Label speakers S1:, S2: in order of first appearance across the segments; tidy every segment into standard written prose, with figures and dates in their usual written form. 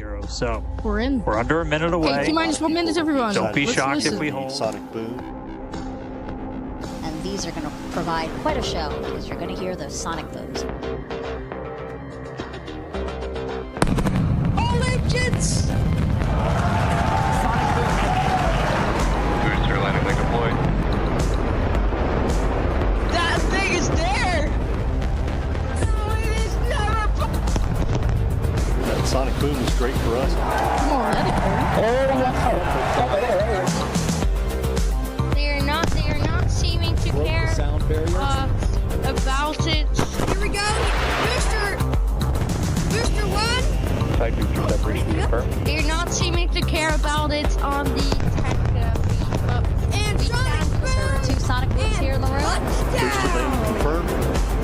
S1: 0. So
S2: we're
S1: under a minute away.
S2: Hey, T-minus 1 minute, everyone.
S1: Don't be shocked if we hold.
S3: Sonic boom.
S4: And these are going to provide quite a show because you're going to hear those sonic booms.
S2: All engines!
S5: Sonic boom.
S6: Booster landing leg deployed.
S2: That thing is there! No, it is never...
S3: That sonic boom is great for us.
S2: Come on, let it go.
S7: They are not seeming to care
S3: Sound barrier.
S7: about it.
S2: Here we go! Booster 1!
S6: Side booster separation confirmed.
S7: They're not seeming to care about it on the tech.
S2: And sonic boom!
S4: 2 sonic booms here in the room.
S3: Booster main confirmed.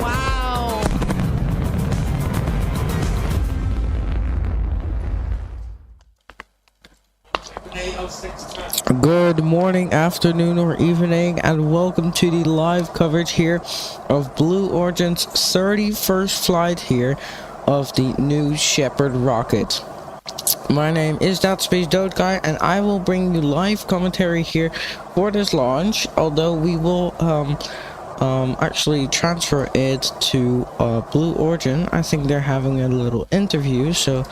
S7: Wow.
S8: Good morning, afternoon, or evening, and welcome to the live coverage here of Blue Origin's 31st flight here of the new Shepard rocket. My name is ThatSpaceDogeGuy, and I will bring you live commentary here for this launch, although we will actually transfer it to Blue Origin. I think they're having a little interview, so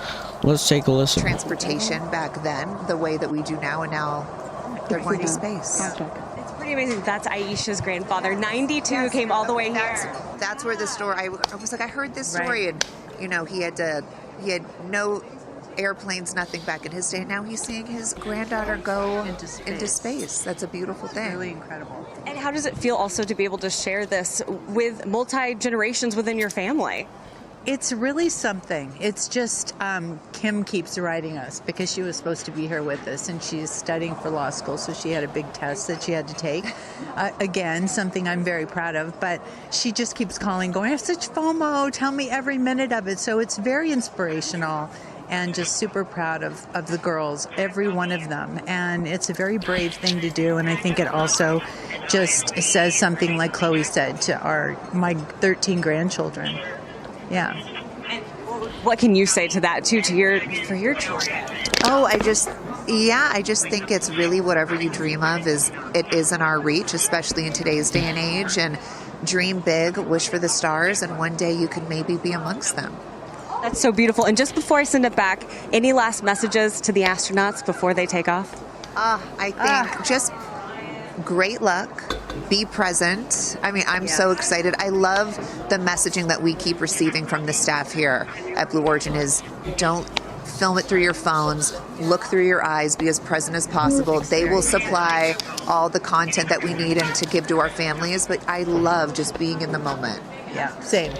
S8: let's take a listen.
S9: Transportation back then, the way that we do now, and now they're going to space.
S10: It's pretty amazing. That's Aisha's grandfather. 92 came all the way here.
S9: That's where the story. I was like, I heard this story, and he had no airplanes, nothing back in his day. Now he's seeing his granddaughter go into space. That's a beautiful thing.
S10: Really incredible. And how does it feel also to be able to share this with multi-generations within your family?
S11: It's really something. It's just Kim keeps writing us because she was supposed to be here with us, and she's studying for law school, so she had a big test that she had to take. Again, something I'm very proud of, but she just keeps calling, going, I have such FOMO, tell me every minute of it. So it's very inspirational and just super proud of the girls, every one of them. And it's a very brave thing to do, and I think it also just says something, like Chloe said, to my 13 grandchildren. Yeah.
S10: And what can you say to that too, for your children?
S9: Oh, I just think it's really whatever you dream of is in our reach, especially in today's day and age. And dream big, wish for the stars, and one day you can maybe be amongst them.
S10: That's so beautiful. And just before I send it back, any last messages to the astronauts before they take off?
S9: I think just great luck. Be present. I mean, I'm so excited. I love the messaging that we keep receiving from the staff here at Blue Origin is don't film it through your phones, look through your eyes, be as present as possible. They will supply all the content that we need and to give to our families, but I love just being in the moment.
S11: Yeah, same.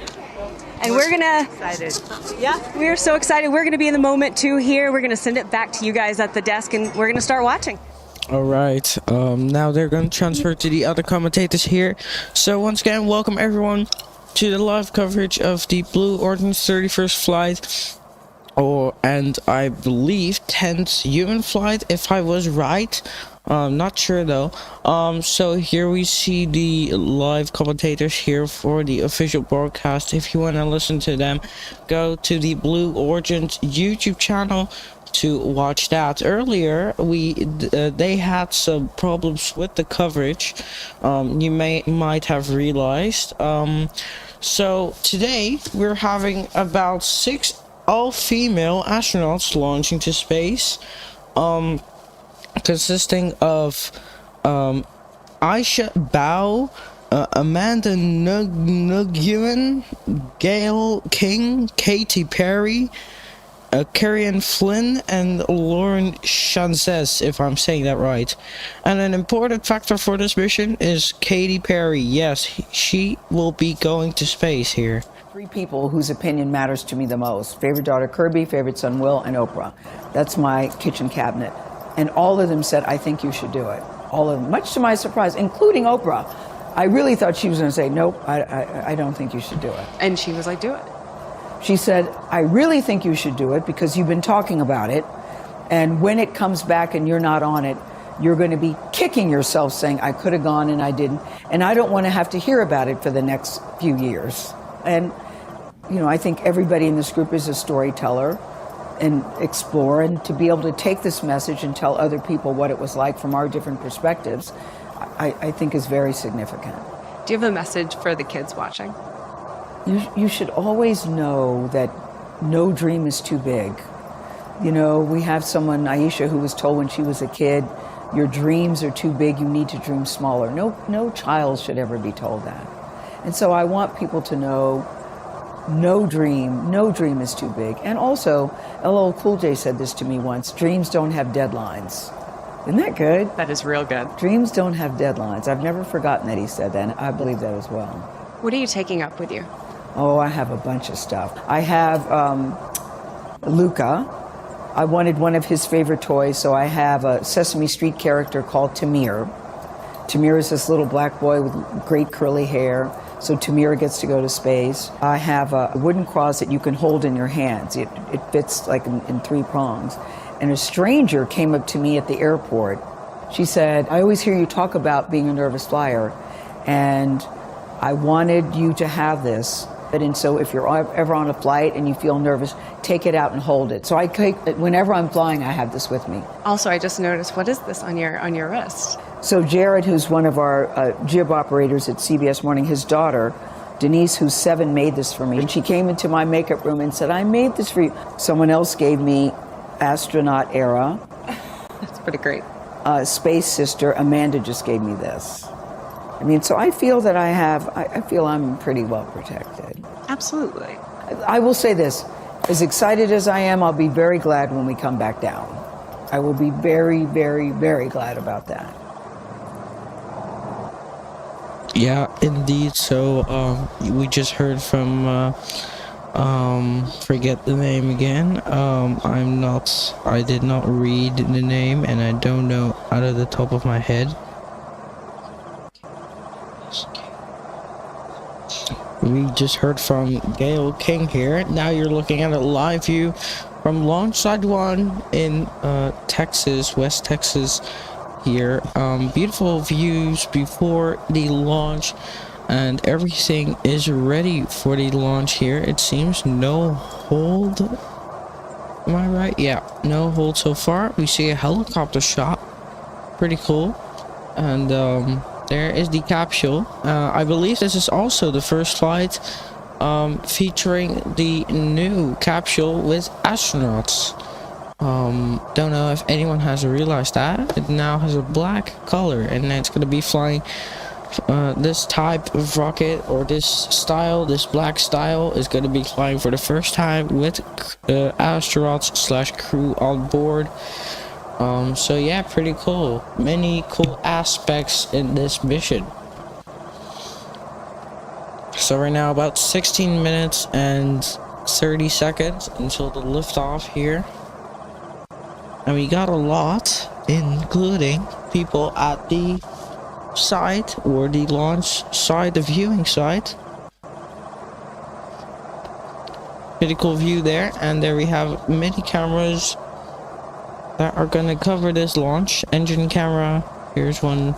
S10: And we're gonna,
S11: excited.
S10: Yeah, we're so excited. We're gonna be in the moment too here. We're gonna send it back to you guys at the desk, and we're gonna start watching.
S8: Alright, now they're going to transfer to the other commentators here. So once again, welcome everyone to the live coverage of the Blue Origin's 31st flight. And I believe 10th human flight, if I was right. Not sure though. So here we see the live commentators here for the official broadcast. If you want to listen to them, go to the Blue Origin's YouTube channel to watch that. Earlier they had some problems with the coverage, you might have realized. So today we're having about 6 all-female astronauts launching to space, consisting of Aisha Bowe, Amanda Nguyen, Gayle King, Katy Perry, Kerianne Flynn, and Lauren Sánchez, if I'm saying that right. And an important factor for this mission is Katy Perry. Yes, she will be going to space here.
S12: 3 people whose opinion matters to me the most. Favorite daughter Kirby, favorite son Will, and Oprah. That's my kitchen cabinet. And all of them said, I think you should do it. All of them, much to my surprise, including Oprah. I really thought she was going to say, nope, I don't think you should do it.
S10: And she was like, do it.
S12: She said, I really think you should do it because you've been talking about it. And when it comes back and you're not on it, you're going to be kicking yourself saying, I could have gone and I didn't. And I don't want to have to hear about it for the next few years. And, I think everybody in this group is a storyteller. and explore, and to be able to take this message and tell other people what it was like from our different perspectives, I think is very significant.
S10: Do you have a message for the kids watching?
S12: You should always know that no dream is too big. You know, we have someone, Aisha, who was told when she was a kid, your dreams are too big, you need to dream smaller. No child should ever be told that. And so I want people to know no dream is too big. And also, LL Cool J said this to me once, dreams don't have deadlines. Isn't that good?
S10: That is real good.
S12: Dreams don't have deadlines. I've never forgotten that he said that, and I believe that as well.
S10: What are you taking up with you?
S12: Oh, I have a bunch of stuff. I have Luca. I wanted one of his favorite toys, so I have a Sesame Street character called Tamir. Tamir is this little black boy with great curly hair, so Tamir gets to go to space. I have a wooden cross that you can hold in your hands. It fits like in 3 prongs. And a stranger came up to me at the airport. She said, I always hear you talk about being a nervous flyer, and I wanted you to have this. And so if you're ever on a flight and you feel nervous, take it out and hold it. So whenever I'm flying, I have this with me.
S10: Also, I just noticed, what is this on your wrist?
S12: So Jared, who's one of our jib operators at CBS Morning, his daughter, Denise, who's 7, made this for me. And she came into my makeup room and said, I made this for you. Someone else gave me astronaut era.
S10: That's pretty great.
S12: Space sister, Amanda, just gave me this. I mean, so I feel that I feel I'm pretty well protected.
S10: Absolutely.
S12: I will say this, as excited as I am, I'll be very glad when we come back down. I will be very, very, very glad about that.
S8: Yeah, indeed. So, we just heard from, forget the name again. I did not read the name, and I don't know out of the top of my head. We just heard from Gayle King here. Now you're looking at a live view from Launch Site 1 in Texas, West Texas here. Beautiful views before the launch, and everything is ready for the launch here. It seems no hold. Am I right? Yeah, no hold so far. We see a helicopter shot. Pretty cool. And there is the capsule. I believe this is also the first flight featuring the new capsule with astronauts. Don't know if anyone has realized that. It now has a black color, and it's going to be flying this type of rocket, or this style, this black style, is going to be flying for the first time with astronauts / crew on board. So yeah, pretty cool. Many cool aspects in this mission. So right now about 16 minutes and 30 seconds until the liftoff here. And we got a lot, including people at the site, or the launch site, the viewing site. Pretty cool view there. And there we have many cameras that are gonna cover this launch. Engine camera, here's one.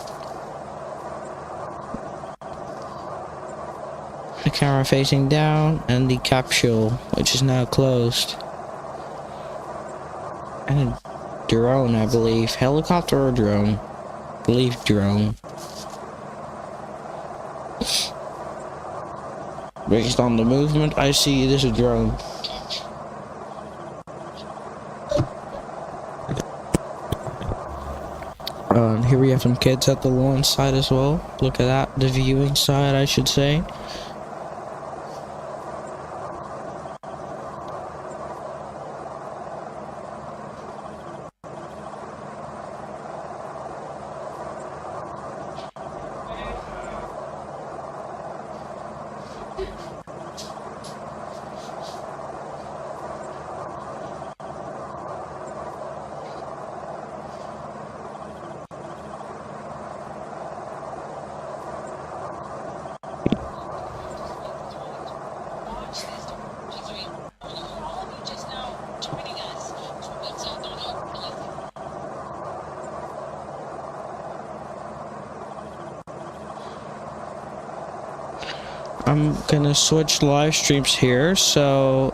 S8: The camera facing down, and the capsule, which is now closed. And a drone, I believe. Helicopter or drone? I believe drone. Based on the movement, I see it is a drone. Here we have some kids at the launch side as well. Look at that, the viewing side, I should say. I'm gonna switch live streams here, so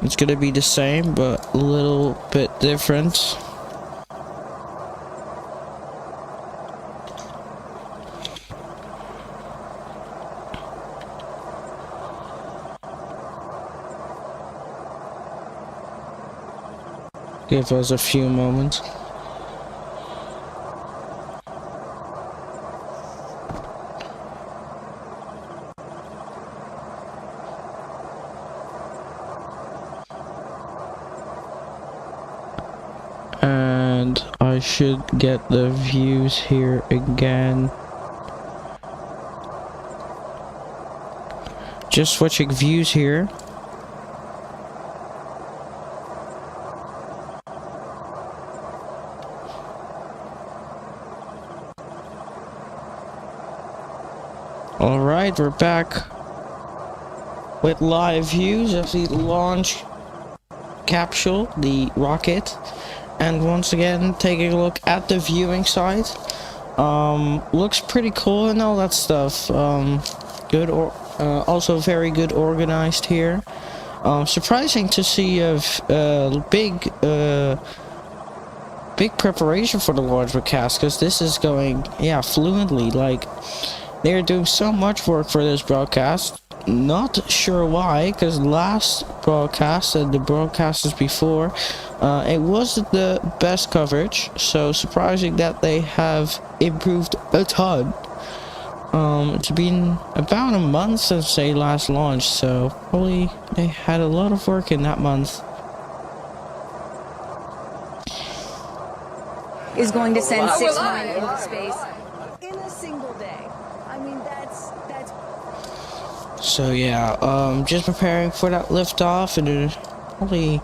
S8: It's gonna be the same, but a little bit different. Give us a few moments. And I should get the views here again. Just switching views here. Alright, we're back with live views of the launch capsule, the rocket, and once again taking a look at the viewing site. Looks pretty cool and all that stuff. Good, or also very good organized here. Surprising to see a big preparation for the launch broadcast, because this is going, yeah, fluently. Like, they're doing so much work for this broadcast. Not sure why, because last broadcast and the broadcasters before, it wasn't the best coverage. So surprising that they have improved a ton. It's been about a month since they last launched, so probably they had a lot of work in that month.
S10: Is going to send 6 women into space in a single day. I mean, that's.
S8: So yeah, just preparing for that liftoff, and probably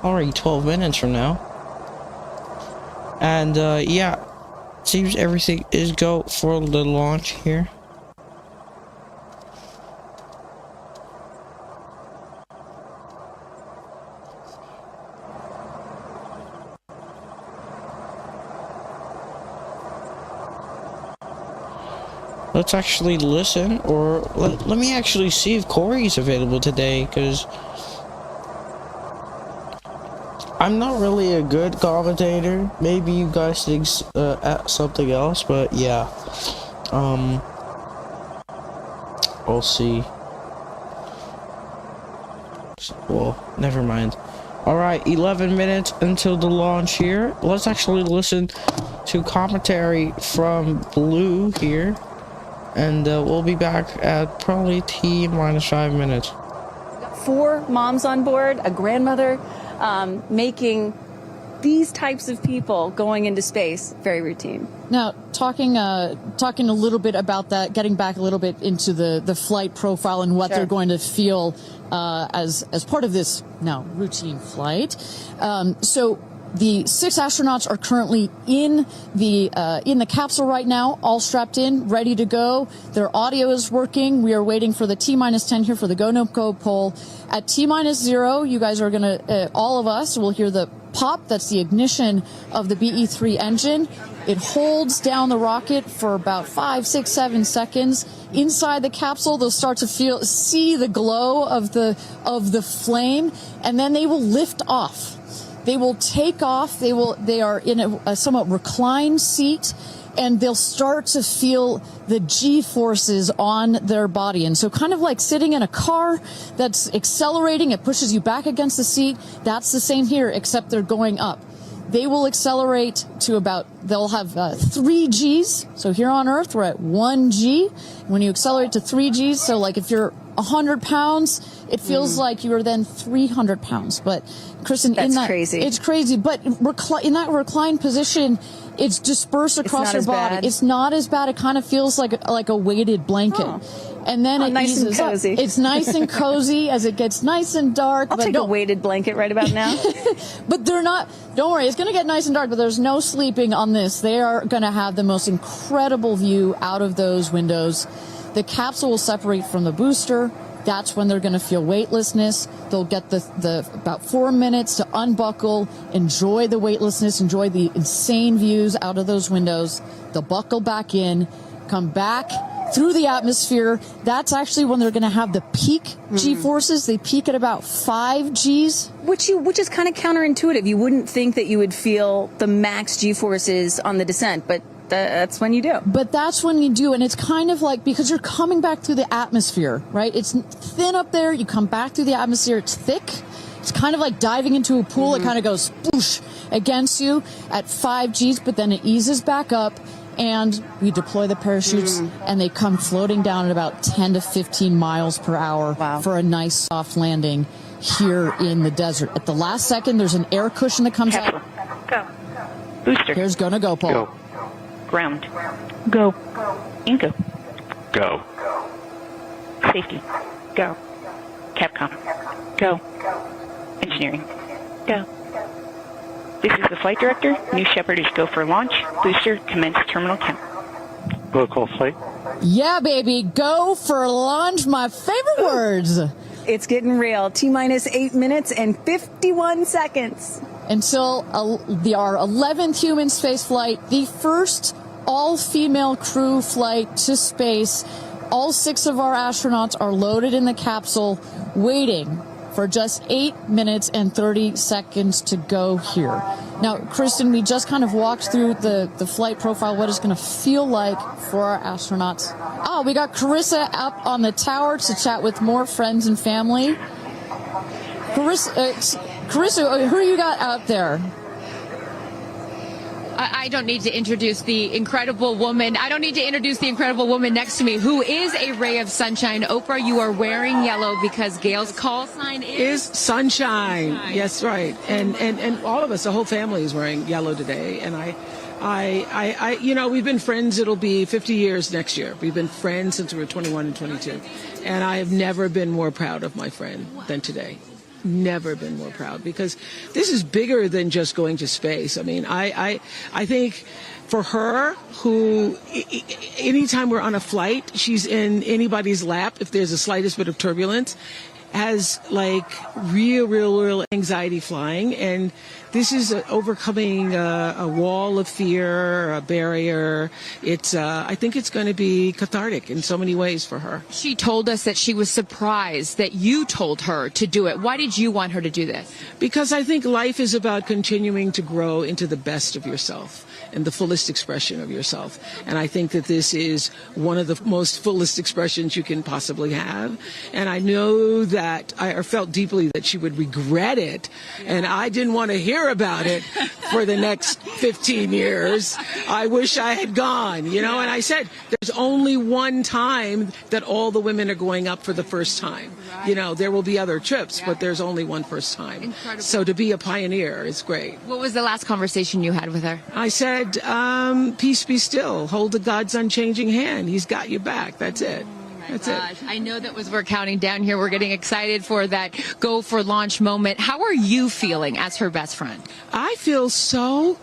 S8: already 12 minutes from now. And yeah, seems everything is go for the launch here. Let's actually listen, or let me actually see if Corey's available today, because I'm not really a good commentator. Maybe you guys think at something else, but yeah. We'll see. Well, never mind. Alright, 11 minutes until the launch here. Let's actually listen to commentary from Blue here. And we'll be back at probably T-5 minutes.
S10: 4 moms on board, a grandmother, making these types of people going into space very routine.
S5: Now, talking a little bit about that, getting back a little bit into the flight profile and what they're going to feel as part of this now routine flight. So the 6 astronauts are currently in the capsule right now, all strapped in, ready to go. Their audio is working. We are waiting for the T-10 here for the go no go poll. At T-0, you guys are gonna, all of us will hear the pop. That's the ignition of the BE-3 engine. It holds down the rocket for about 5, 6, 7 seconds. Inside the capsule, they'll start to see the glow of the flame, and then they will lift off. They will take off. They are in a somewhat reclined seat, and they'll start to feel the G-forces on their body. And so kind of like sitting in a car that's accelerating, it pushes you back against the seat. That's the same here, except they're going up. They will accelerate to they'll have 3 Gs. So here on Earth, we're at 1 G. When you accelerate to 3 Gs, so like if you're 100 pounds, it feels like you are then 300 pounds. But Kristen,
S10: crazy.
S5: It's crazy. But in that reclined position, it's dispersed across your body.
S10: Bad.
S5: It's not as bad. It kind of feels like a weighted blanket. And then it
S10: nice
S5: eases
S10: and cozy.
S5: up. It's nice and cozy as it gets nice and dark.
S10: I'll take a weighted blanket right about now.
S5: But they're not. Don't worry, it's going to get nice and dark, but there's no sleeping on this. They are going to have the most incredible view out of those windows. The capsule will separate from the booster. That's when they're going to feel weightlessness. They'll get the about 4 minutes to unbuckle, enjoy the weightlessness, enjoy the insane views out of those windows. They'll buckle back in, come back through the atmosphere. That's actually when they're going to have the peak G-forces. They peak at about 5 Gs.
S10: Which is kind of counterintuitive. You wouldn't think that you would feel the max G-forces on the descent, but that's when you do.
S5: But that's when you do, and it's kind of like, because you're coming back through the atmosphere, right? It's thin up there. You come back through the atmosphere. It's thick. It's kind of like diving into a pool. It kind of goes whoosh against you at 5 Gs, but then it eases back up, and we deploy the parachutes, and they come floating down at about 10 to 15 miles per hour for a nice soft landing here in the desert. At the last second, there's an air cushion that comes out.
S13: Go. Booster.
S5: Here's gonna go, Paul.
S13: Go. Ground. Go. Inco.
S6: Go.
S13: Safety. Go. Capcom. Go. Engineering. Go. This is the flight director. New Shepard is go for launch. Booster, commence terminal count.
S6: Local flight.
S5: Yeah, baby. Go for launch. My favorite words.
S10: It's getting real. T-minus 8 minutes and 51 seconds.
S5: Until our 11th human space flight, the first all-female crew flight to space. All 6 of our astronauts are loaded in the capsule, waiting for just 8 minutes and 30 seconds to go here. Now, Kristen, we just kind of walked through the flight profile, what it's going to feel like for our astronauts. Oh, we got Carissa up on the tower to chat with more friends and family. Carissa, who you got out there?
S2: I don't need to introduce the incredible woman. I don't need to introduce the incredible woman next to me, who is a ray of sunshine. Oprah, you are wearing yellow because Gayle's call sign is
S14: sunshine. Yes, right. And all of us, the whole family is wearing yellow today. And I, you know, we've been friends. It'll be 50 years next year. We've been friends since we were 21 and 22. And I have never been more proud of my friend than today. Never been more proud, because this is bigger than just going to space. I mean, I think for her, who anytime we're on a flight, she's in anybody's lap if there's the slightest bit of turbulence, has like real anxiety flying. And this is overcoming a wall of fear, a barrier. It's I think it's going to be cathartic in so many ways for her.
S2: She told us that she was surprised that you told her to do it. Why did you want her to do this?
S14: Because I think life is about continuing to grow into the best of yourself and the fullest expression of yourself. And I think that this is one of the most fullest expressions you can possibly have. And I know that I felt deeply that she would regret it. And I didn't want to hear about it for the next 15 years. I wish I had gone, you know. And I said, there's only one time that all the women are going up for the first time. You know, there will be other trips, but there's only one first time.
S2: Incredible.
S14: So to be a pioneer is great.
S2: What was the last conversation you had with her?
S14: I said, peace be still. Hold the God's unchanging hand. He's got your back. That's it. That's it.
S2: I know that as we're counting down here, we're getting excited for that go for launch moment. How are you feeling as her best friend?
S14: I feel so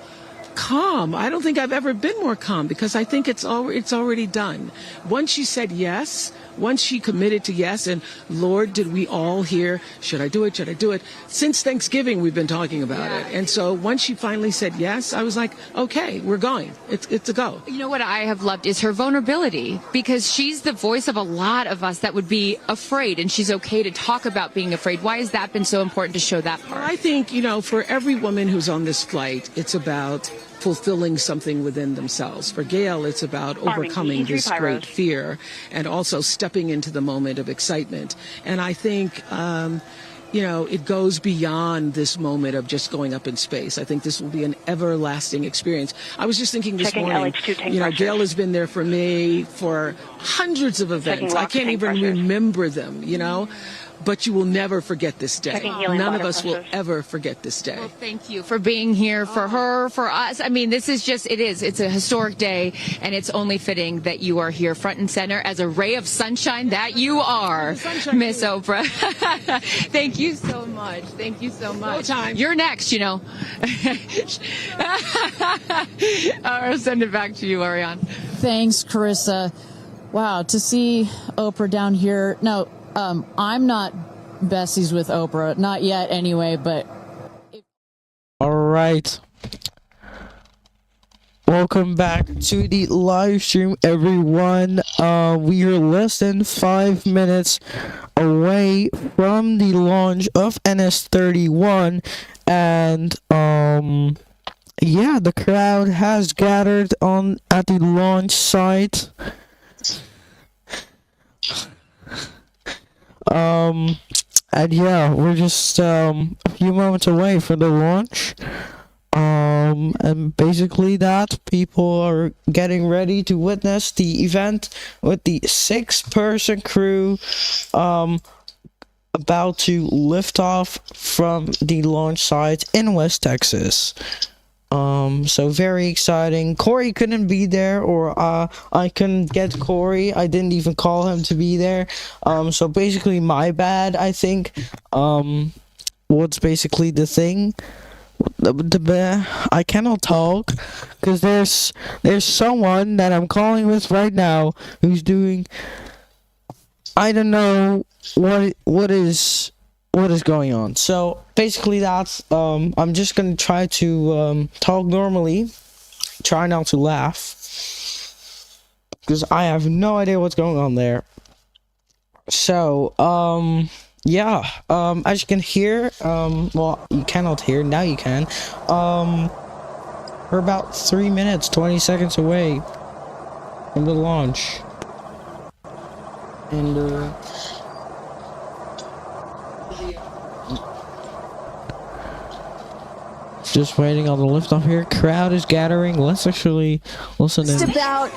S14: calm. I don't think I've ever been more calm, because I think it's already done. Once she said yes, once she committed to yes, and Lord, did we all hear, should I do it? Should I do it? Since Thanksgiving, we've been talking about it. And so once she finally said yes, I was like, okay, we're going. It's a go.
S2: You know what I have loved is her vulnerability, because she's the voice of a lot of us that would be afraid, and she's okay to talk about being afraid. Why has that been so important to show that part?
S14: I think, you know, for every woman who's on this flight, it's about fulfilling something within themselves. For Gayle, it's about overcoming this great fear and also stepping into the moment of excitement. And I think, you know, it goes beyond this moment of just going up in space. I think this will be an everlasting experience. I was just thinking this morning, you know, Gayle has been there for me for hundreds of events. I can't even remember them, you know. But you will never forget this day. None of us will ever forget this day.
S2: Well, thank you for being here, for her, for us. I mean, this is just, it's a historic day, and it's only fitting that you are here front and center as a ray of sunshine that you are, Miss Oprah. Thank you so much. Thank you so much.
S14: No time.
S2: You're next, you know. I'll send it back to you, Ariane.
S5: Thanks, Carissa. Wow, to see Oprah down here. No, I'm not besties with Oprah, not yet anyway, but...
S8: All right. Welcome back to the live stream, everyone. We are less than 5 minutes away from the launch of NS-31, and yeah, the crowd has gathered at the launch site. And yeah, we're just a few moments away from the launch. And basically that people are getting ready to witness the event with the 6-person crew about to lift off from the launch site in West Texas. So very exciting. Corey couldn't be there, or I couldn't get Corey. I didn't even call him to be there. So basically my bad, I think. What's basically the thing? I cannot talk because there's someone that I'm calling with right now who's doing, I don't know what is going on. So basically that's I'm just gonna try to talk normally, try not to laugh, because I have no idea what's going on there. So yeah, as you can hear, well, you cannot hear, now you can. We're about 3 minutes, 20 seconds away from the launch. And, just waiting on the liftoff here. Crowd is gathering. Let's actually listen to
S10: Just about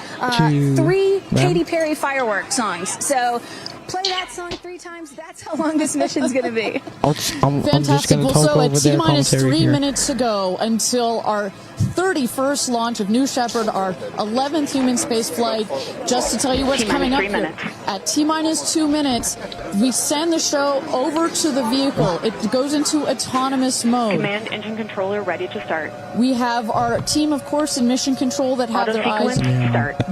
S10: 3 Katy Perry fireworks songs. So play that song 3 times. That's how long this mission's going to be.
S5: Fantastic. Well, so at T-minus 3 minutes to go until our 31st launch of New Shepard, our 11th human space flight. Just to tell you what's coming up here. At T-minus 2 minutes, we send the show over to the vehicle. It goes into autonomous mode.
S13: Command engine controller ready to start.
S5: We have our team, of course, in mission control that have their eyes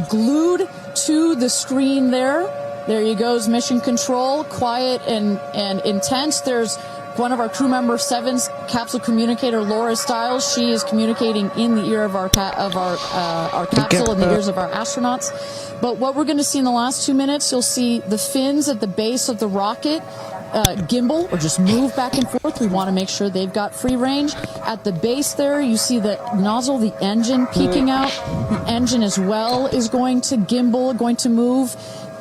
S5: glued to the screen there. There you goes, mission control, quiet and intense. There's one of our crew member 7's capsule communicator, Laura Stiles. She is communicating in the ear of our capsule, in the ears of our astronauts. But what we're going to see in the last 2 minutes, you'll see the fins at the base of the rocket gimbal or just move back and forth. We want to make sure they've got free range. At the base there, you see the nozzle, the engine peeking out. The engine as well is going to gimbal, going to move.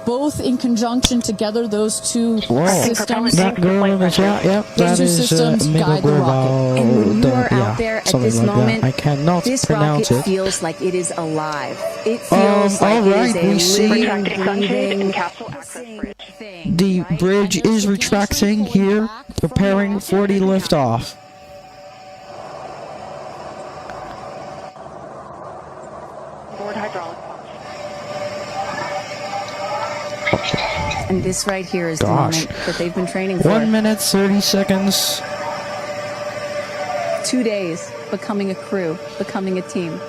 S5: Both in conjunction together, those two systems.
S8: That girl in the chat, yep, that is
S5: guide the rocket.
S10: And when you are out there at this moment,
S8: I cannot
S10: this
S8: pronounce
S10: rocket
S8: it.
S10: feels like it is alive. It feels like it is a living, breathing thing.
S8: The bridge is retracting here, preparing for the liftoff.
S13: Board hydraulic.
S10: And this right here is the moment that they've been training for.
S8: 1 minute, 30 seconds.
S10: 2 days, becoming a crew, becoming a team.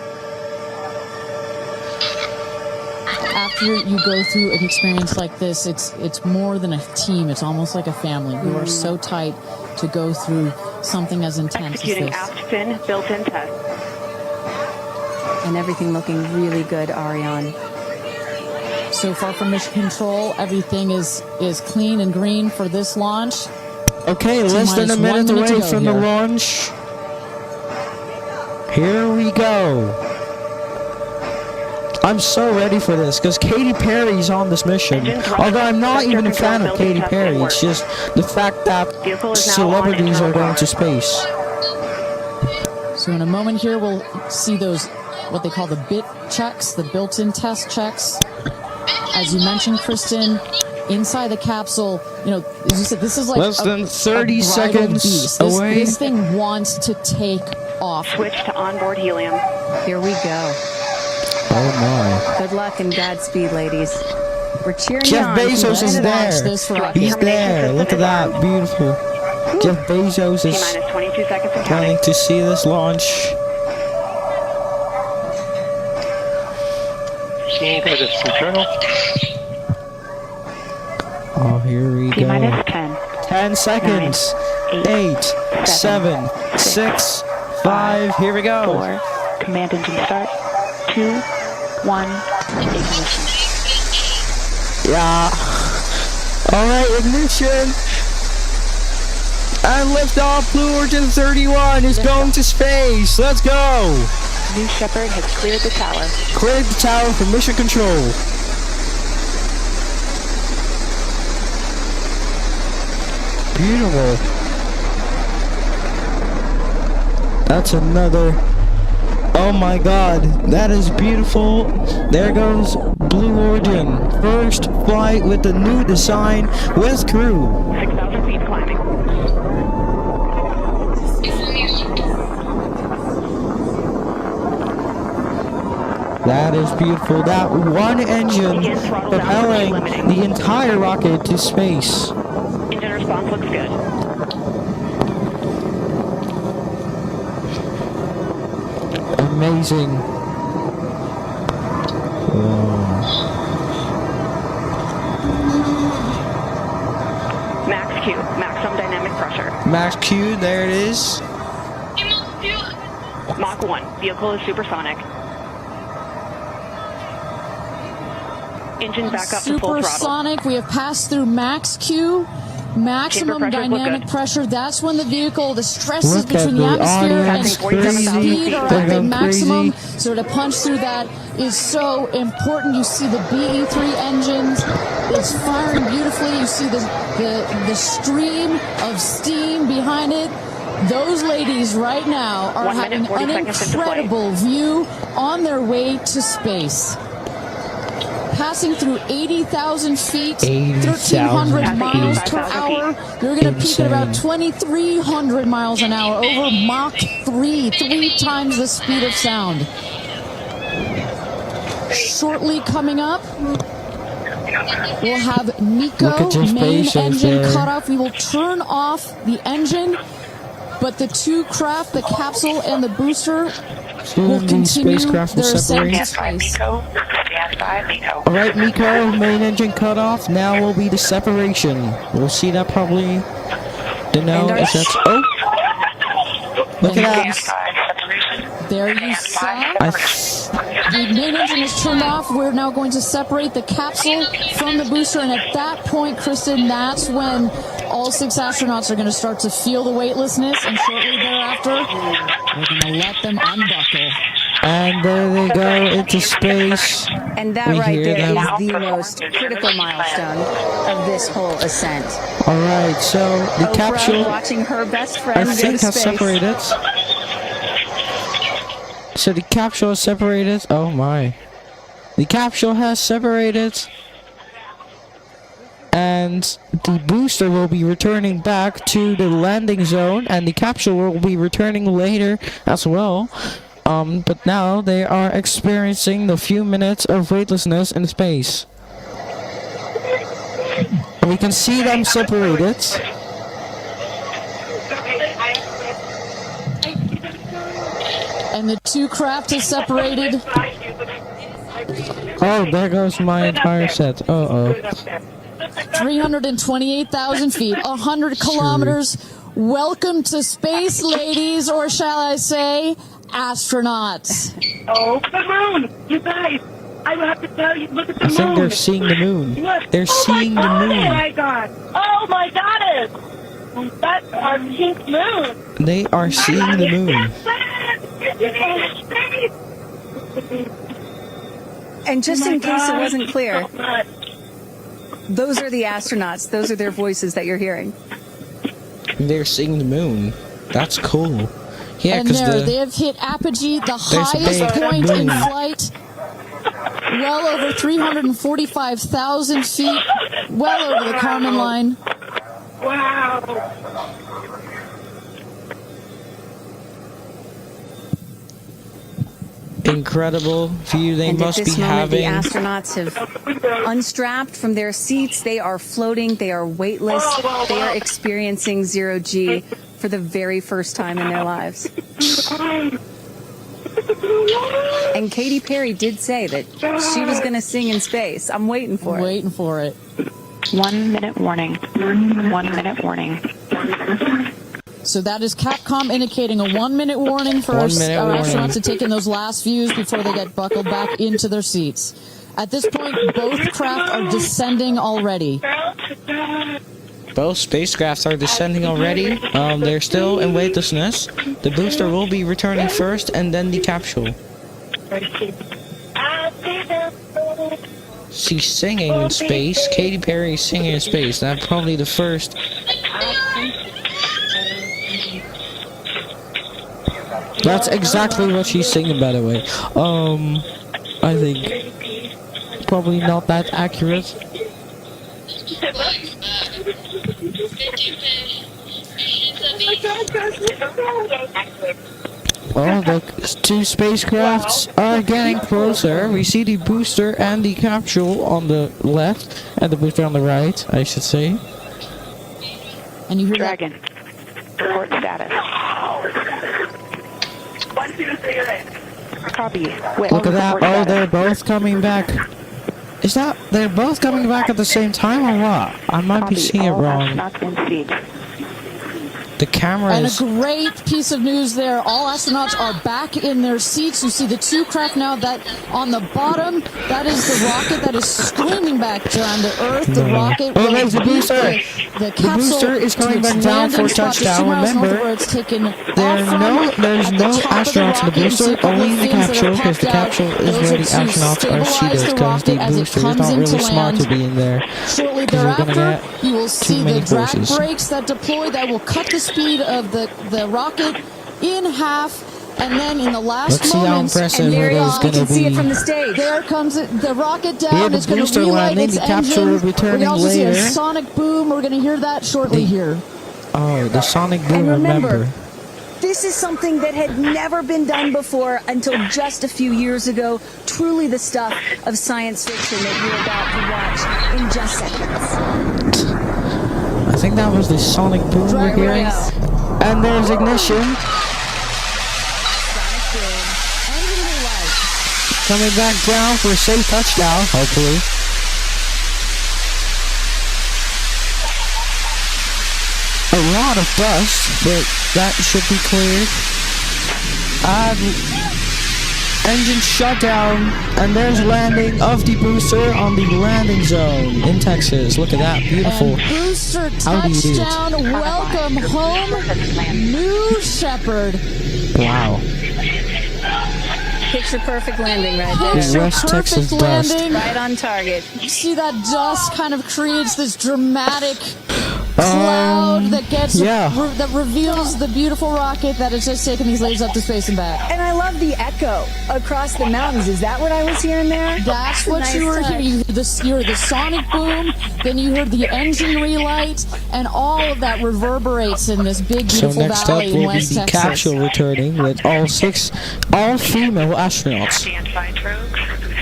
S5: After you go through an experience like this, it's more than a team. It's almost like a family. You are so tight to go through something as intense
S13: Executing
S5: as this.
S13: aft fin built-in test.
S10: And everything looking really good, Ariane.
S5: So far from mission control, everything is clean and green for this launch.
S8: Okay, less than a minute away from the launch. Here we go. I'm so ready for this because Katy Perry's on this mission. Although I'm not even a fan of Katy Perry, it's just the fact that celebrities are going to space.
S5: So in a moment here, we'll see those, what they call the bit checks, the built-in test checks. As you mentioned, Kristen, inside the capsule, you know, as you said, this is like
S8: less than 30 seconds away.
S5: This thing wants to take off.
S13: Switch to onboard helium.
S10: Here we go.
S8: Oh my.
S10: Good luck and Godspeed, ladies. We're cheering
S8: Jeff
S10: you on.
S8: Bezos is there. He's there. Look at that. Beautiful. Jeff Bezos is
S13: T-minus 22 seconds and
S8: planning to see this launch.
S6: Internal.
S8: Oh, here we go.
S13: T-minus 10.
S8: 10 seconds. 9, 8, 7, 6, 5. Here we go.
S13: 4. Command engine start. 2, 1, ignition.
S8: Yeah. Alright, ignition. And liftoff. Blue Origin 31 is going to space. Let's go.
S13: New Shepard has cleared the tower.
S8: Cleared the tower for mission control. Beautiful. That's another. Oh my god, that is beautiful. There goes Blue Origin. First flight with the new design with crew.
S13: 6,000 feet climbing.
S8: That is beautiful. That one engine propelling the entire rocket to space.
S13: Engine response looks good.
S8: Amazing.
S13: Max Q, maximum dynamic pressure.
S8: Max Q, there it is.
S13: Mach 1, vehicle is supersonic. Engine back up to full throttle.
S5: Supersonic, we have passed through Max Q. Maximum dynamic pressure. That's when the vehicle, the stresses between the atmosphere and speed are up at maximum. So to punch through that is so important. You see the BE3 engines. It's firing beautifully. You see the stream of steam behind it. Those ladies right now are having an incredible view on their way to space. Passing through 80,000 feet, 1,300 miles per hour. You're going to peak at about 2,300 miles an hour over Mach 3, 3 times the speed of sound. Shortly coming up, we'll have Nico, main engine cut off. We will turn off the engine, but the two craft, the capsule and the booster, will continue their ascent to space.
S8: Alright, Miko, main engine cut off. Now will be the separation. We'll see that probably. Don't know if that's. Oh! Look at that.
S5: There you saw. The main engine is turned off. We're now going to separate the capsule from the booster, and at that point, Kristen, that's when all 6 astronauts are going to start to feel the weightlessness, and shortly thereafter, we're going to let them unbuckle.
S8: And there they go into space.
S10: And that right there is the most critical milestone of this whole ascent.
S8: Alright, so the
S10: Oprah
S8: capsule,
S10: watching her best friend
S8: I think, has
S10: space.
S8: separated. So the capsule is separated. Oh my. The capsule has separated. And the booster will be returning back to the landing zone, and the capsule will be returning later as well. But now they are experiencing the few minutes of weightlessness in space. And we can see them separated.
S5: And the two craft is separated.
S8: Oh, there goes my entire set. Uh-oh.
S5: 328,000 feet, 100 kilometers. Welcome to space, ladies, or shall I say, astronauts.
S15: Oh, the moon! You guys, I will have to tell you, look at the moon.
S8: I think they're seeing the moon. They're seeing the moon.
S15: Oh my god! Oh my goddess! That's our pink moon!
S8: They are seeing the moon.
S10: And just in case it wasn't clear, those are the astronauts. Those are their voices that you're hearing.
S8: They're seeing the moon. That's cool. Yeah,
S5: and they have hit apogee, the highest point in flight. Well over 345,000 feet. Well over the Kármán line.
S15: Wow.
S8: Incredible view they must be having.
S10: The astronauts have unstrapped from their seats. They are floating. They are weightless. They are experiencing zero G for the very first time in their lives. And Katy Perry did say that she was going to sing in space. I'm waiting for it.
S5: Waiting for it.
S13: 1 minute warning. 1 minute warning.
S5: So that is Capcom indicating a 1-minute warning for our astronauts to take in those last views before they get buckled back into their seats. At this point, both craft are descending already.
S8: Both spacecrafts are descending already. They're still in weightlessness. The booster will be returning first, and then the capsule. She's singing in space. Katy Perry is singing in space. That's probably the first. That's exactly what she's singing, by the way. I think probably not that accurate. Oh, the two spacecrafts are getting closer. We see the booster and the capsule on the left, and the booster on the right, I should say.
S5: And you hear
S13: Dragon. Report status. Copy.
S8: Look at that. Oh, they're both coming back. Is that they're both coming back at the same time or what? I might be seeing it wrong. The camera
S5: And
S8: is...
S5: a great piece of news there. All astronauts are back in their seats. You see the two craft now that on the bottom, that is the rocket that is screaming back down to Earth. The rocket.
S8: Oh, there's the booster.
S5: The
S8: booster is coming back down for touchdown. Remember, there's no astronauts in the booster, only in the capsule, because the capsule is where the astronauts are seated, because the booster is not really smart to be in there.
S5: Shortly thereafter, you will see the drag brakes that deploy that will cut the speed of the rocket in half, and then in the last moments,
S8: and there
S5: you
S8: can
S5: see it from the stage. There comes the rocket down. It's going to relight its engine. We're going to also see a sonic boom. We're going to hear that shortly here.
S8: Oh, the sonic boom! Remember.
S10: This is something that had never been done before until just a few years ago. Truly the stuff of science fiction that you're about to watch in just seconds.
S8: I think that was the sonic boom we're hearing. And there's ignition. Coming back down for a safe touchdown, hopefully. A lot of dust, but that should be cleared. Engine shut down, and there's landing of the booster on the landing zone in Texas. Look at that, beautiful.
S5: And booster touchdown, welcome home, New Shepard.
S8: Wow.
S10: Picture perfect landing right there.
S8: West Texas dust.
S10: Right on target.
S5: You see that dust kind of creates this dramatic cloud that gets that reveals the beautiful rocket that has just taken these ladies up to space and back.
S10: And I love the echo across the mountains. Is that what I was hearing there?
S5: That's what you were hearing. You heard the sonic boom, then you heard the engine relight, and all of that reverberates in this big, beautiful valley in West Texas.
S8: So next up will be the capsule returning with all female astronauts.
S13: Stand by drogues.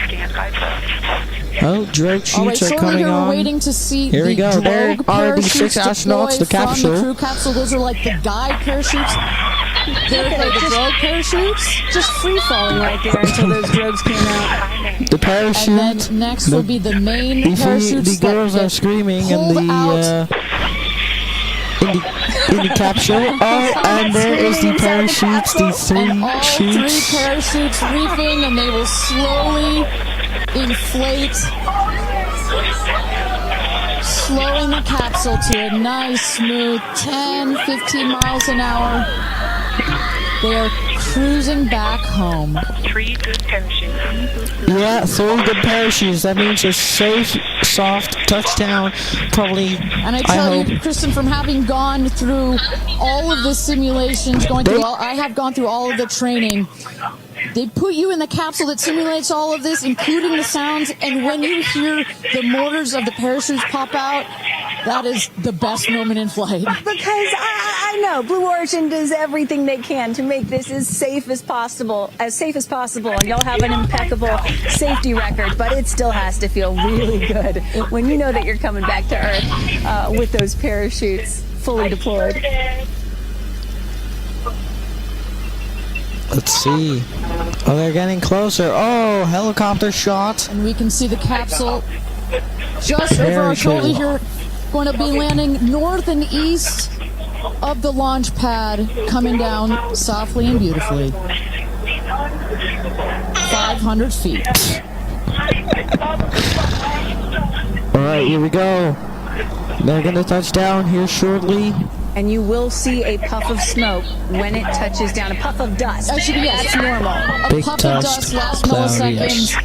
S13: Stand by drogues.
S8: Oh, drogue shoots are coming on.
S5: We're waiting to see
S8: here we go. There are the 6 astronauts, the capsule.
S5: The crew capsule. Those are like the guide parachutes. They're like the drogue parachutes.
S10: Just free falling right there until those drogues came out.
S8: The parachute.
S5: And then next will be the main parachutes.
S8: The girls are screaming in the capsule. Oh, and there is the parachutes, the 3 chutes.
S5: 3 parachutes reefing, and they will slowly inflate, slowing the capsule to a nice, smooth 10-15 miles an hour. They are cruising back home.
S13: 3 good parachutes.
S8: Yeah, 3 good parachutes. That means a safe, soft touchdown. Probably.
S5: And I tell you, Kristen, from having gone through all of the simulations, I have gone through all of the training. They put you in the capsule that simulates all of this, including the sounds, and when you hear the motors of the parachutes pop out, that is the best moment in flight.
S10: Because I know Blue Origin does everything they can to make this as safe as possible, and y'all have an impeccable safety record, but it still has to feel really good when you know that you're coming back to Earth with those parachutes fully deployed.
S8: Let's see. Oh, they're getting closer. Oh, helicopter shot.
S5: And we can see the capsule just over our shoulder here, going to be landing north and east of the launch pad coming down softly and beautifully. 500 feet.
S8: All right, here we go. They're going to touch down here shortly.
S10: And you will see a puff of smoke when it touches down. A puff of dust. Actually, yes, that's normal.
S5: A puff of dust, last milliseconds.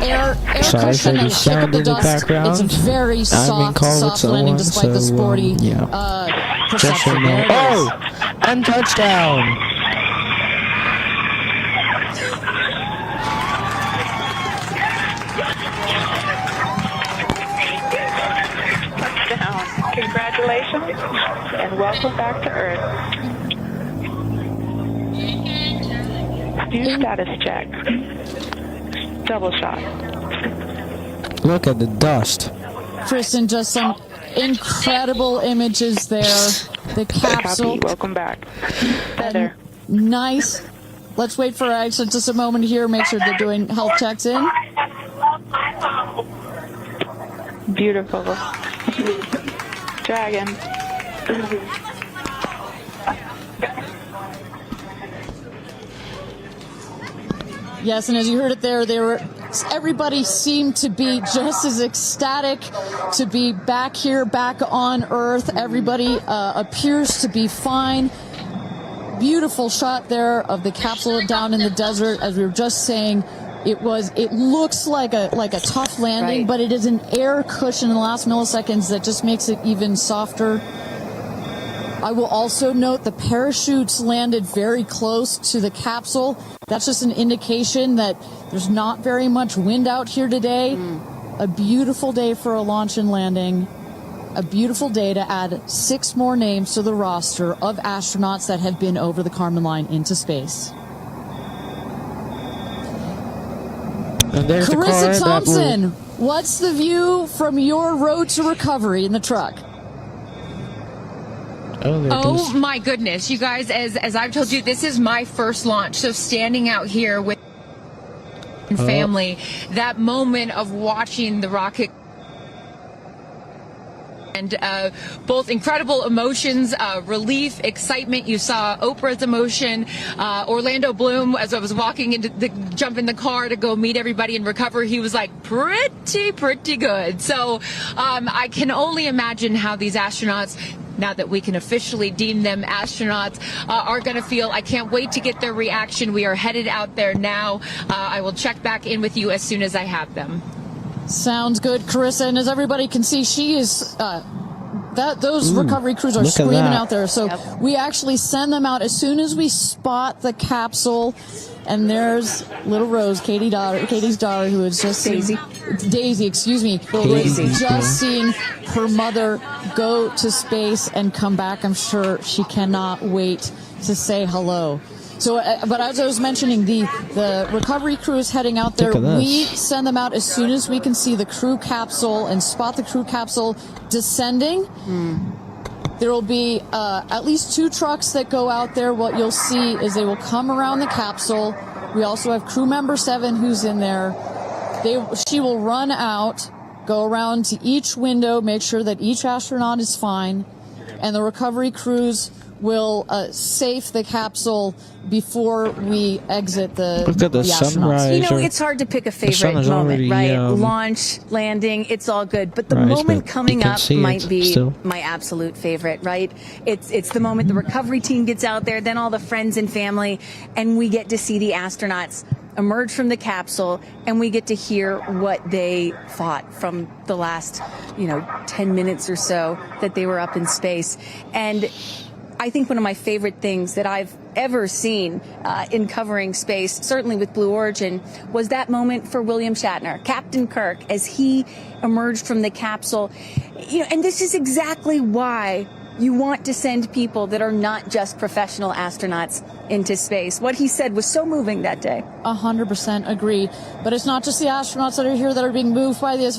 S5: Air cushion and shake up the dust. It's very soft landing despite the sporty perception.
S8: Oh, and touchdown.
S13: Congratulations, and welcome back to Earth. Do status check. Double shot.
S8: Look at the dust.
S5: Kristen, just some incredible images there. The capsule.
S13: Copy. Welcome back. Better.
S5: Nice. Let's wait for Aisha just a moment here. Make sure they're doing health checks in.
S13: Beautiful. Dragon.
S5: Yes, and as you heard it there, everybody seemed to be just as ecstatic to be back here, back on Earth. Everybody appears to be fine. Beautiful shot there of the capsule down in the desert. As we were just saying, it looks like a tough landing, but it is an air cushion in the last milliseconds that just makes it even softer. I will also note the parachutes landed very close to the capsule. That's just an indication that there's not very much wind out here today. A beautiful day for a launch and landing. A beautiful day to add 6 more names to the roster of astronauts that have been over the Kármán line into space.
S8: And there's
S5: Carissa
S8: the car
S5: Thompson, what's the view from your road to recovery in the truck?
S2: Oh my goodness, you guys, as I've told you, this is my first launch. So standing out here with family, that moment of watching the rocket and both incredible emotions, relief, excitement. You saw Oprah's emotion, Orlando Bloom, as I was walking jump in the car to go meet everybody in recovery, he was like pretty good. So I can only imagine how these astronauts, now that we can officially deem them astronauts, are going to feel. I can't wait to get their reaction. We are headed out there now. I will check back in with you as soon as I have them.
S5: Sounds good, Carissa. And as everybody can see, she is those recovery crews are screaming out there. So we actually send them out as soon as we spot the capsule. And there's little Rose, Katie's daughter, who is just Daisy, excuse me, who is just seeing her mother go to space and come back. I'm sure she cannot wait to say hello. So, but as I was mentioning, the recovery crew is heading out there. We send them out as soon as we can see the crew capsule and spot the crew capsule descending. There will be at least 2 trucks that go out there. What you'll see is they will come around the capsule. We also have crew member 7 who's in there. She will run out, go around to each window, make sure that each astronaut is fine, and the recovery crews will safe the capsule before we exit the
S8: sunrise.
S10: You know, it's hard to pick a favorite moment, right? Launch, landing, it's all good. But the moment coming up might be my absolute favorite, right? It's the moment the recovery team gets out there, then all the friends and family, and we get to see the astronauts emerge from the capsule, and we get to hear what they thought from the last, 10 minutes or so that they were up in space. And I think one of my favorite things that I've ever seen in covering space, certainly with Blue Origin, was that moment for William Shatner, Captain Kirk, as he emerged from the capsule. And this is exactly why you want to send people that are not just professional astronauts into space. What he said was so moving that day.
S5: 100% agree. But it's not just the astronauts that are here that are being moved by this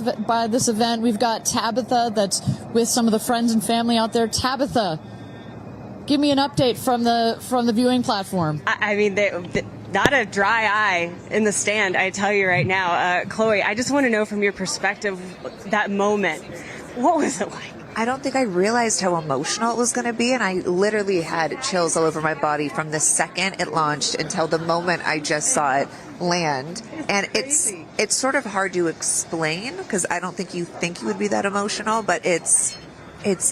S5: event. We've got Tabitha that's with some of the friends and family out there. Tabitha, give me an update from the viewing platform.
S16: I mean, not a dry eye in the stand, I tell you right now. Chloe, I just want to know from your perspective, that moment, what was it like?
S9: I don't think I realized how emotional it was going to be, and I literally had chills all over my body from the second it launched until the moment I just saw it land. And it's sort of hard to explain because I don't think you would be that emotional, but it's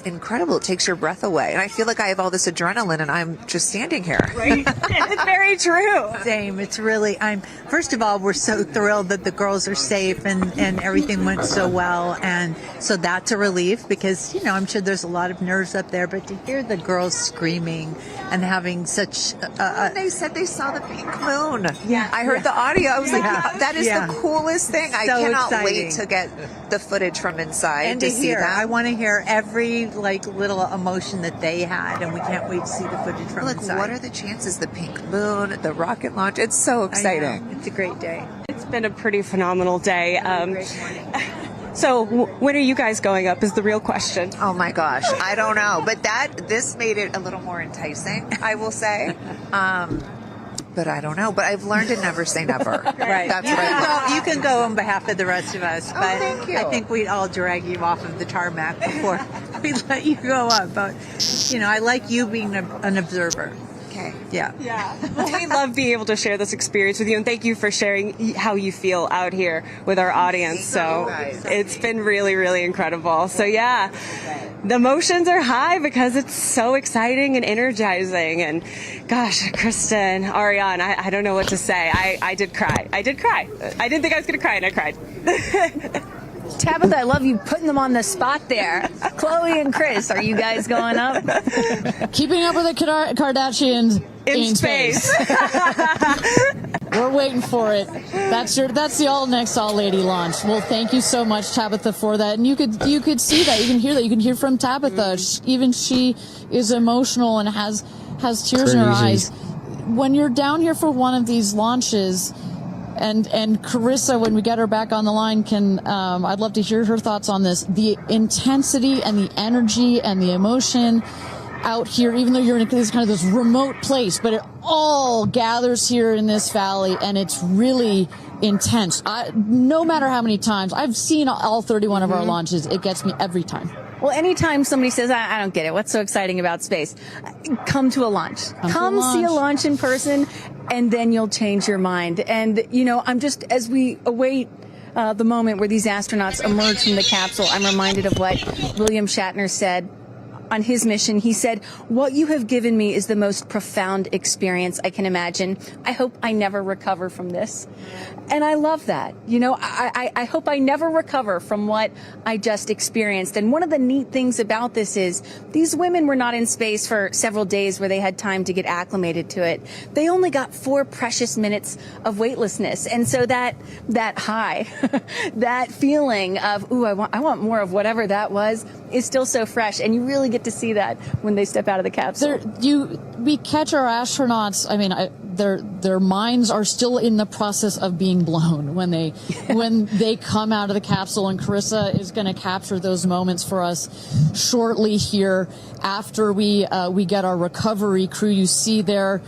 S9: incredible. It takes your breath away. And I feel like I have all this adrenaline and I'm just standing here.
S16: Right? It's very true.
S11: Same. It's really, first of all, we're so thrilled that the girls are safe and everything went so well. And so that's a relief because, you know, I'm sure there's a lot of nerves up there, but to hear the girls screaming and having such
S9: they said they saw the pink moon.
S11: Yeah.
S9: I heard the audio. I was like, that is the coolest thing. I
S11: So
S9: cannot
S11: exciting.
S9: wait to get the footage from inside
S11: And
S9: to
S11: to
S9: see
S11: hear,
S9: that.
S11: I want to hear every little emotion that they had, and we can't wait to see the footage from inside.
S9: What are the chances? The pink moon, the rocket launch. It's so exciting.
S11: It's a great day.
S16: It's been a pretty phenomenal day. So when are you guys going up is the real question.
S9: Oh my gosh, I don't know, but this made it a little more enticing, I will say. But I don't know. But I've learned to never say never.
S11: Right.
S9: That's
S11: You can go on behalf of the rest of us, but
S9: thank you.
S11: I think we'd all drag you off of the tarmac before we let you go up. But, you know, I like you being an observer.
S9: Okay.
S11: Yeah.
S16: Well, we love being able to share this experience with you, and thank you for sharing how you feel out here with our audience. So it's been really, really incredible. So yeah, the emotions are high because it's so exciting and energizing. And gosh, Kristen, Ariane, I don't know what to say. I did cry. I did think I was going to cry, and I cried.
S10: Tabitha, I love you putting them on the spot there. Chloe and Chris, are you guys going up?
S5: Keeping up with the Kardashians in space. We're waiting for it. That's the all lady launch. Well, thank you so much, Tabitha, for that. And you could see that, you can hear that, you can hear from Tabitha. Even she is emotional and has tears in her eyes. When you're down here for one of these launches. And Carissa, when we get her back on the line, I'd love to hear her thoughts on this. The intensity and the energy and the emotion out here, even though you're in this remote place, but it all gathers here in this valley, and it's really intense. No matter how many times I've seen all 31 of our launches, it gets me every time.
S10: Well, anytime somebody says, I don't get it, what's so exciting about space? Come to a launch. Come see a launch in person, and then you'll change your mind. And, you know, as we await the moment where these astronauts emerge from the capsule, I'm reminded of what William Shatner said on his mission. He said, "What you have given me is the most profound experience I can imagine. I hope I never recover from this." And I love that. You know, I hope I never recover from what I just experienced. And one of the neat things about this is these women were not in space for several days where they had time to get acclimated to it. They only got 4 precious minutes of weightlessness. And so that high, that feeling of, ooh, I want more of whatever that was, is still so fresh. And you really get to see that when they step out of the capsule.
S5: We catch our astronauts. I mean, their minds are still in the process of being blown when they come out of the capsule, and Carissa is going to capture those moments for us shortly here after we get our recovery crew. You see there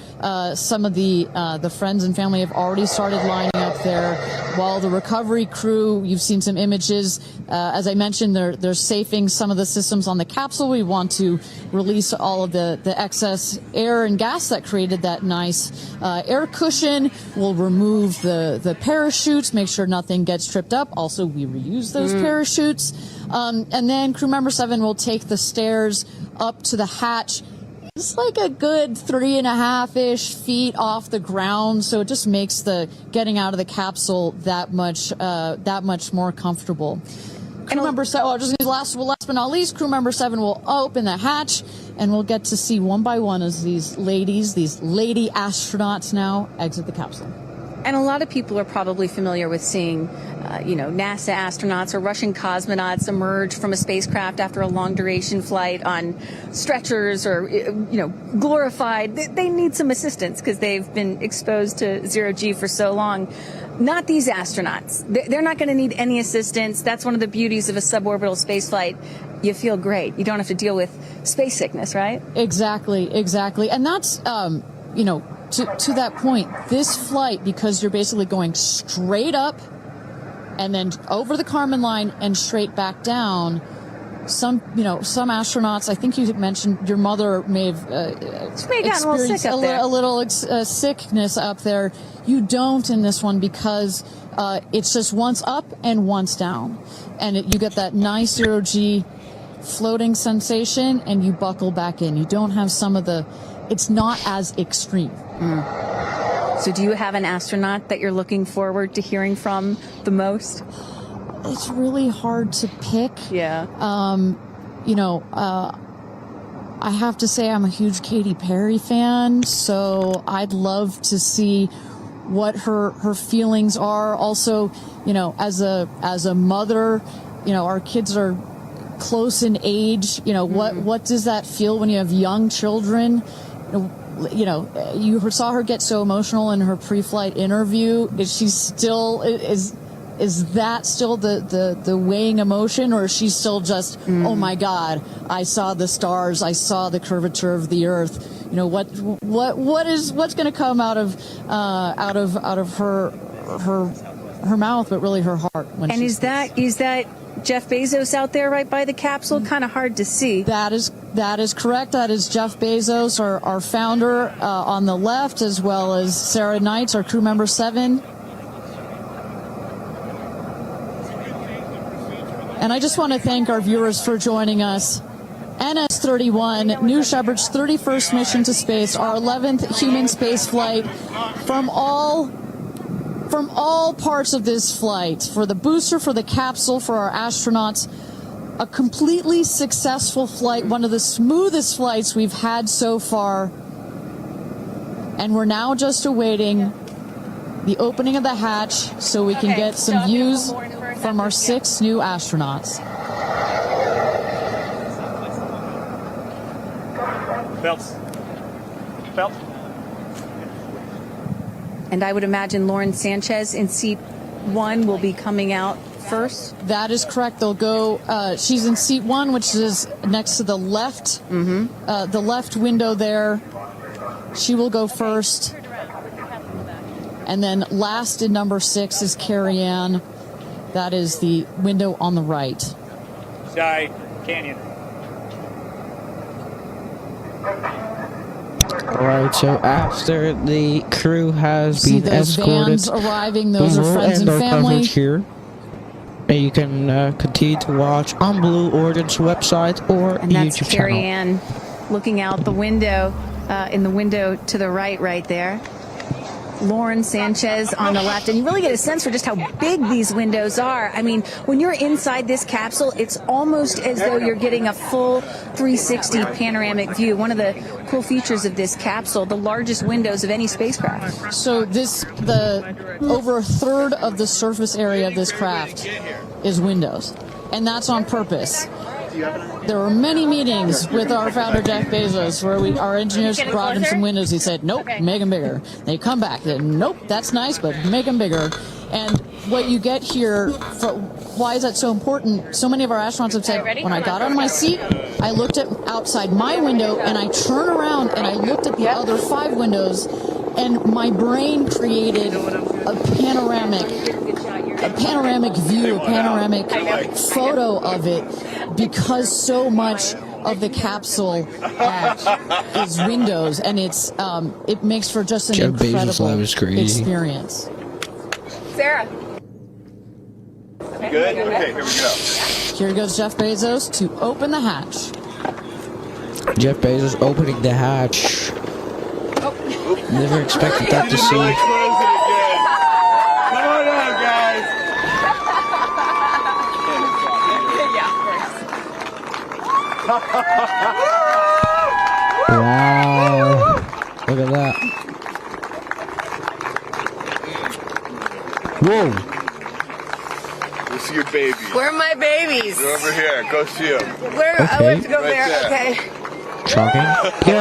S5: some of the friends and family have already started lining up there, while the recovery crew, you've seen some images. As I mentioned, they're safing some of the systems on the capsule. We want to release all of the excess air and gas that created that nice air cushion. We'll remove the parachutes, make sure nothing gets tripped up. Also, we reuse those parachutes. And then crew member 7 will take the stairs up to the hatch. It's like a good 3.5-ish feet off the ground, so it just makes the getting out of the capsule that much more comfortable. Crew member 7, last but not least, crew member 7 will open the hatch, and we'll get to see one by one as these lady astronauts now exit the capsule.
S10: And a lot of people are probably familiar with seeing, NASA astronauts or Russian cosmonauts emerge from a spacecraft after a long duration flight on stretchers or, glorified. They need some assistance because they've been exposed to zero-G for so long. Not these astronauts. They're not going to need any assistance. That's one of the beauties of a suborbital spaceflight. You feel great. You don't have to deal with space sickness, right?
S5: Exactly. And that's, to that point, this flight, because you're basically going straight up and then over the Kármán line and straight back down, some astronauts, I think you mentioned your mother may have
S10: gotten a little sick up there.
S5: a little sickness up there. You don't in this one because it's just once up and once down. And you get that nice zero-G floating sensation, and you buckle back in. You don't have it's not as extreme.
S10: So do you have an astronaut that you're looking forward to hearing from the most?
S5: It's really hard to pick.
S10: Yeah.
S5: I have to say I'm a huge Katy Perry fan, so I'd love to see what her feelings are. Also, as a mother, our kids are close in age. What does that feel when you have young children? You saw her get so emotional in her pre-flight interview. Is she still is that still the weighing emotion, or is she still just, oh my God, I saw the stars, I saw the curvature of the Earth? What's going to come out of her mouth, but really her heart?
S10: And is that Jeff Bezos out there right by the capsule? Kind of hard to see.
S5: That is correct. That is Jeff Bezos, our founder, on the left, as well as Sarah Knights, our crew member 7. And I just want to thank our viewers for joining us. NS-31, New Shepard's 31st mission to space, our 11th human space flight. From all parts of this flight, for the booster, for the capsule, for our astronauts, a completely successful flight, one of the smoothest flights we've had so far. And we're now just awaiting the opening of the hatch so we can get some views from our 6 new astronauts.
S1: Phelps.
S10: And I would imagine Lauren Sánchez in seat 1 will be coming out first.
S5: That is correct. They'll go. She's in seat 1, which is next to the left. The left window there. She will go first. And then last in number 6 is Kerianne. That is the window on the right.
S1: Sky Canyon.
S8: Alright, so after the crew has been escorted,
S5: vans arriving, those are friends and family.
S8: Here. And you can continue to watch on Blue Origin's website or
S10: and that's
S8: YouTube channel.
S10: Kerianne looking out the window, in the window to the right there. Lauren Sánchez on the left, and you really get a sense for just how big these windows are. I mean, when you're inside this capsule, it's almost as though you're getting a full 360 panoramic view. One of the cool features of this capsule, the largest windows of any spacecraft.
S5: So over a third of the surface area of this craft is windows, and that's on purpose. There were many meetings with our founder, Jeff Bezos, where our engineers brought him some windows. He said, nope, make them bigger. They come back, they said, nope, that's nice, but make them bigger. And what you get here, why is that so important? So many of our astronauts have said, when I got out of my seat, I looked outside my window, and I turned around, and I looked at the other 5 windows, and my brain created a panoramic view, a panoramic photo of it, because so much of the capsule is windows, and it makes for just an incredible experience.
S7: Sarah.
S17: Good? Okay, here we go.
S5: Here goes Jeff Bezos to open the hatch.
S8: Jeff Bezos opening the hatch. Never expected that to see.
S17: Come on out, guys.
S8: Wow. Look at that. Whoa.
S17: Let's see your baby.
S7: Where are my babies?
S17: They're over here. Go see them.
S7: Where?
S8: Okay.
S7: Oh, we have to go
S17: Right
S7: there.
S17: there.
S7: Okay.
S8: Talking. Go.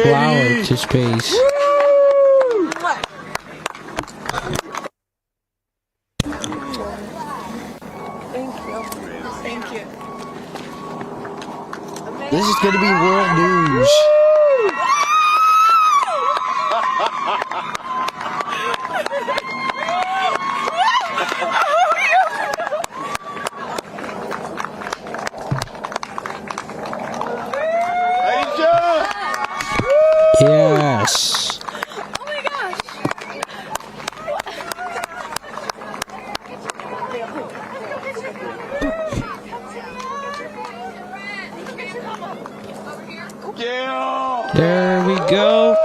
S8: Flower to space.
S7: Thank you.
S8: This is going to be world news. Yes.
S10: Oh my gosh.
S8: There we go.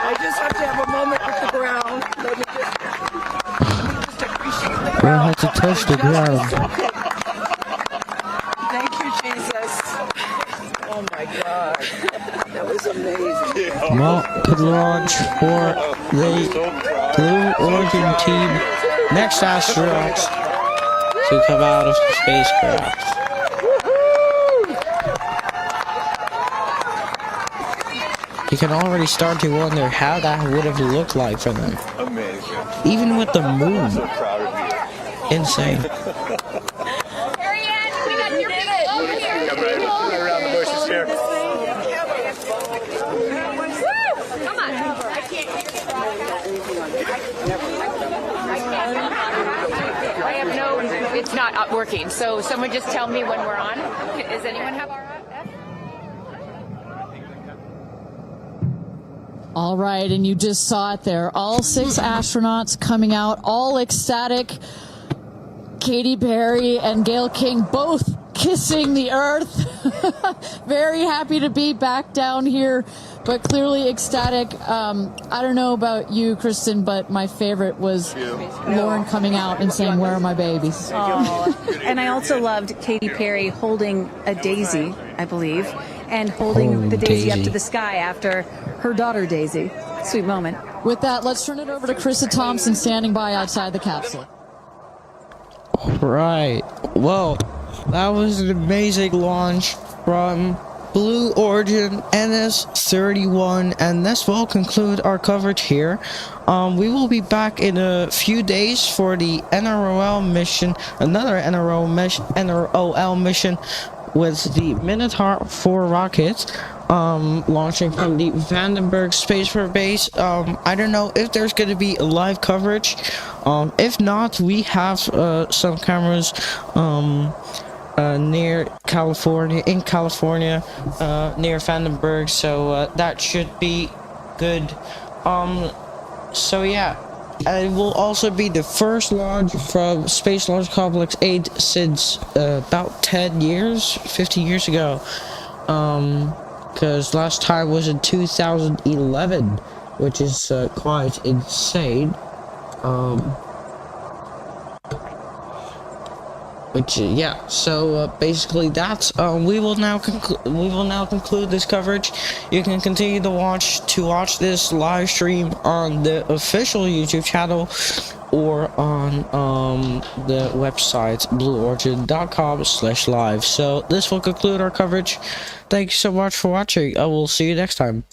S12: I just have to have a moment with the ground. Let me just appreciate the
S8: We'll have to touch the ground.
S12: Thank you, Jesus. Oh my God. That was amazing.
S8: Well, good launch for the Blue Origin team. Next astronauts to come out of the spacecraft. You can already start to wonder how that would have looked like for them.
S17: Amazing.
S8: Even with the moon.
S17: So proud of you.
S8: Insane.
S7: Kerianne, we got your big over here.
S1: Come right around the bushes here.
S7: Woo! Come on. I can't
S2: I have no, it's not working. So someone just tell me when we're on. Does anyone have our
S5: All right, and you just saw it there. All 6 astronauts coming out, all ecstatic. Katy Perry and Gayle King both kissing the earth. Very happy to be back down here, but clearly ecstatic. I don't know about you, Kristen, but my favorite was Lauren coming out and saying, "Where are my babies?"
S10: Oh. And I also loved Katy Perry holding a daisy, I believe, and holding the daisy up to the sky after her daughter Daisy. Sweet moment.
S5: With that, let's turn it over to Krista Thompson standing by outside the capsule.
S8: Right. Well, that was an amazing launch from Blue Origin NS-31, and this will conclude our coverage here. We will be back in a few days for the NROL mission, another NROL mission with the Minotaur 4 rockets. Launching from the Vandenberg Space Force Base. I don't know if there's going to be a live coverage. If not, we have some cameras near California, near Vandenberg, so that should be good. So yeah, it will also be the first launch from Space Launch Complex 8 since about 10 years, 15 years ago. Because last time was in 2011, which is quite insane. Yeah. So basically, that's we will now conclude this coverage. You can continue to watch this live stream on the official YouTube channel or on the website blueorigin.com/live. So this will conclude our coverage. Thank you so much for watching. I will see you next time.